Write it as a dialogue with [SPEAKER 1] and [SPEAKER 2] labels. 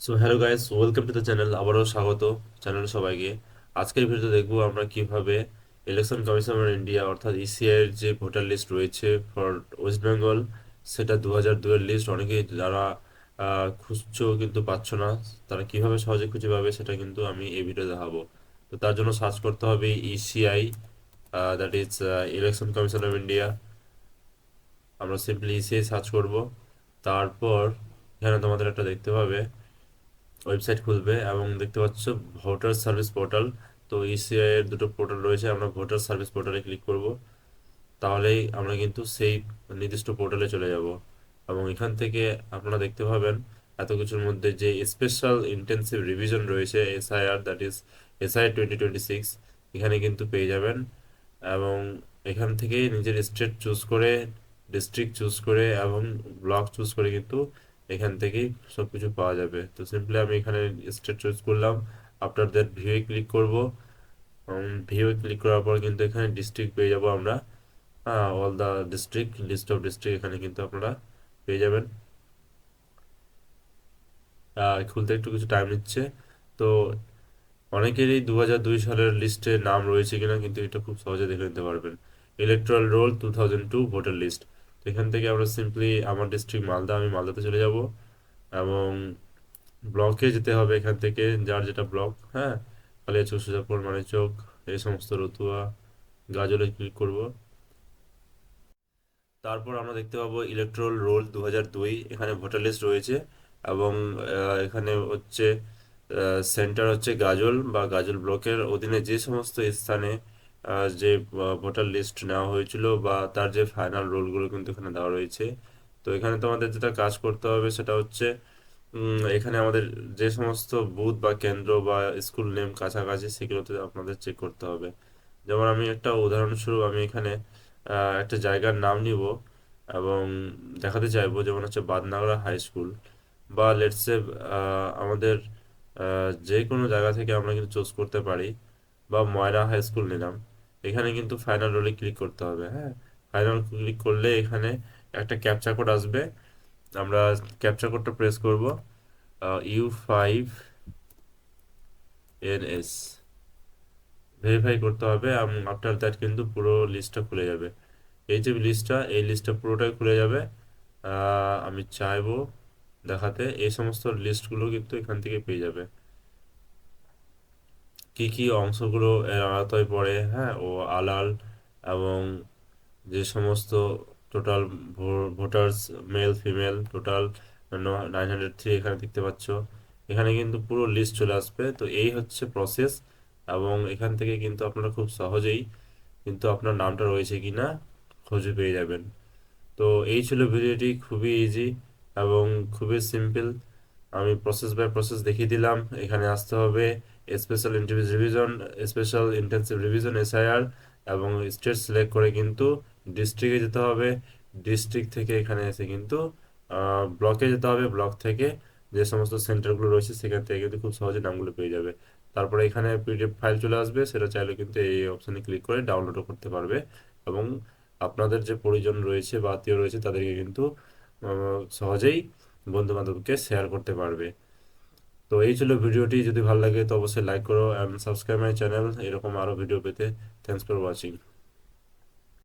[SPEAKER 1] So hello guys, welcome to the channel. আবারও স্বাগত channel সবাইকে। আজকের ভিডিওতে দেখবো আমরা কিভাবে ইলেকশন কমিশন অফ ইন্ডিয়া অর্থাৎ ইসিআই এর যে ভোটার লিস্ট রয়েছে ফর ওয়েস্ট বেঙ্গল, সেটা 2002 এর লিস্ট। অনেকেই যারা খুঁজছো কিন্তু পাচ্ছ না, তারা কিভাবে সহজে খুঁজে পাবে সেটা কিন্তু আমি এই ভিডিও দেখাবো। তো তার জন্য সার্চ করতে হবে ECI, that is election commission of India. আমরা সিম্পলি ইসিআই সার্চ করব। তারপর এখানে তোমাদের একটা দেখতে পাবে ওয়েবসাইট খুলবে এবং দেখতে পাচ্ছ ভোটার সার্ভিস পোর্টাল। তো ইসিআই এর দুটো পোর্টাল রয়েছে, আমরা ভোটার সার্ভিস পোর্টালে ক্লিক করব। তাহলেই আমরা কিন্তু সেই নির্দিষ্ট পোর্টালে চলে যাব এবং এখান থেকে আপনারা দেখতে পাবেন এত কিছুর মধ্যে যে স্পেশাল ইন্টেন্সিভ রিভিশন রয়েছে এসআইআর, দ্যাট ইজ এসআইআর 2026, এখানে কিন্তু পেয়ে যাবেন। এবং এখান থেকে নিজের স্টেট চুজ করে, ডিস্ট্রিক্ট চুজ করে এবং ব্লক চুজ করে কিন্তু এখান থেকেই সব কিছু পাওয়া যাবে। তো সিম্পলি আমি এখানে স্টেট চুজ করলাম। আফটার দ্যাট ভিউয়ে ক্লিক করব। ভিউয়ে ক্লিক করার পর কিন্তু এখানে ডিস্ট্রিক্ট পেয়ে যাব আমরা। All the district, list of district এখানে কিন্তু আপনারা পেয়ে যাবেন। খুলতে একটু কিছু টাইম নিচ্ছে। তো অনেকেরই 2002 সালের লিস্টে নাম রয়েছে কিনা কিন্তু এটা খুব সহজে দেখে নিতে পারবেন। Electoral roll 2002 voter list. তো এখান থেকে আমরা সিম্পলি আমার ডিস্ট্রিক্ট মালদা, আমি মালদাতে চলে যাব এবং ব্লকে যেতে হবে। এখান থেকে যার যেটা ব্লক, হ্যাঁ, কালিয়াচক, সুজাপুর, মানিকচক, এই সমস্ত রতুয়া, গাজলে ক্লিক করব। তারপর আমরা দেখতে পাবো ইলেকট্রাল রোল 2002, এখানে ভোটার লিস্ট রয়েছে এবং এখানে হচ্ছে সেন্টার হচ্ছে গাজল বা গাজল ব্লকের অধীনে যে সমস্ত স্থানে যে ভোটার লিস্ট নেওয়া হয়েছিল বা তার যে ফাইনাল রোলগুলো কিন্তু এখানে দেওয়া রয়েছে। তো এখানে তো আমাদের যেটা কাজ করতে হবে সেটা হচ্ছে এখানে আমাদের যে সমস্ত বুথ বা কেন্দ্র বা স্কুল নেম কাছাকাছি সেগুলোতে আপনাদের চেক করতে হবে। যেমন আমি একটা উদাহরণস্বরূপ আমি এখানে একটা জায়গার নাম নিব এবং দেখাতে চাইবো, যেমন হচ্ছে বাদনাগড়া হাই স্কুল বা লেটসে আমাদের যে কোনো জায়গা থেকে আমরা কিন্তু চুজ করতে পারি, বা ময়না হাই স্কুল নিলাম। এখানে কিন্তু ফাইনাল রোলে ক্লিক করতে হবে। হ্যাঁ, ফাইনাল ক্লিক করলে এখানে একটা ক্যাপচা কোড আসবে। আমরা ক্যাপচা কোডটা প্রেস করব, U5NS ভেরিফাই করতে হবে এবং আফটার দ্যাট কিন্তু পুরো লিস্টটা খুলে যাবে। এই যে লিস্টটা, এই লিস্টটা পুরোটাই খুলে যাবে। আমি চাইবো দেখাতে এই সমস্ত লিস্টগুলো কিন্তু এখান থেকে পেয়ে যাবে, কি কি অংশগুলো এর আওতায় পড়ে, হ্যাঁ, ও আলাল এবং যে সমস্ত total voters, male female total 903 এখানে দেখতে পাচ্ছ। এখানে কিন্তু পুরো লিস্ট চলে আসবে। তো এই হচ্ছে প্রসেস এবং এখান থেকে কিন্তু আপনারা খুব সহজেই কিন্তু আপনার নামটা রয়েছে কিনা খুঁজে পেয়ে যাবেন। তো এই ছিল ভিডিওটি, খুবই ইজি এবং খুবই সিম্পল। আমি প্রসেস বাই প্রসেস দেখিয়ে দিলাম। এখানে আসতে হবে special intensive revision, special intensive revision SIR, এবং স্টেট সিলেক্ট করে কিন্তু ডিস্ট্রিক্টে যেতে হবে। ডিস্ট্রিক্ট থেকে এখানে এসে কিন্তু ব্লকে যেতে হবে। ব্লক থেকে যে সমস্ত সেন্টারগুলো রয়েছে সেখান থেকে কিন্তু খুব সহজে নামগুলো পেয়ে যাবে। তারপরে এখানে পিডিএফ ফাইল চলে আসবে, সেটা চাইলে কিন্তু এই অপশানে ক্লিক করে ডাউনলোডও করতে পারবে এবং আপনাদের যে পরিজন রয়েছে বা আত্মীয় রয়েছে তাদেরকে কিন্তু সহজেই বন্ধু বান্ধবকে শেয়ার করতে পারবে। তো এই ছিল ভিডিওটি, যদি ভালো লাগে তো অবশ্যই লাইক করো অ্যান্ড সাবস্ক্রাইব মাই চ্যানেল এরকম আরও ভিডিও পেতে। Thanks for watching.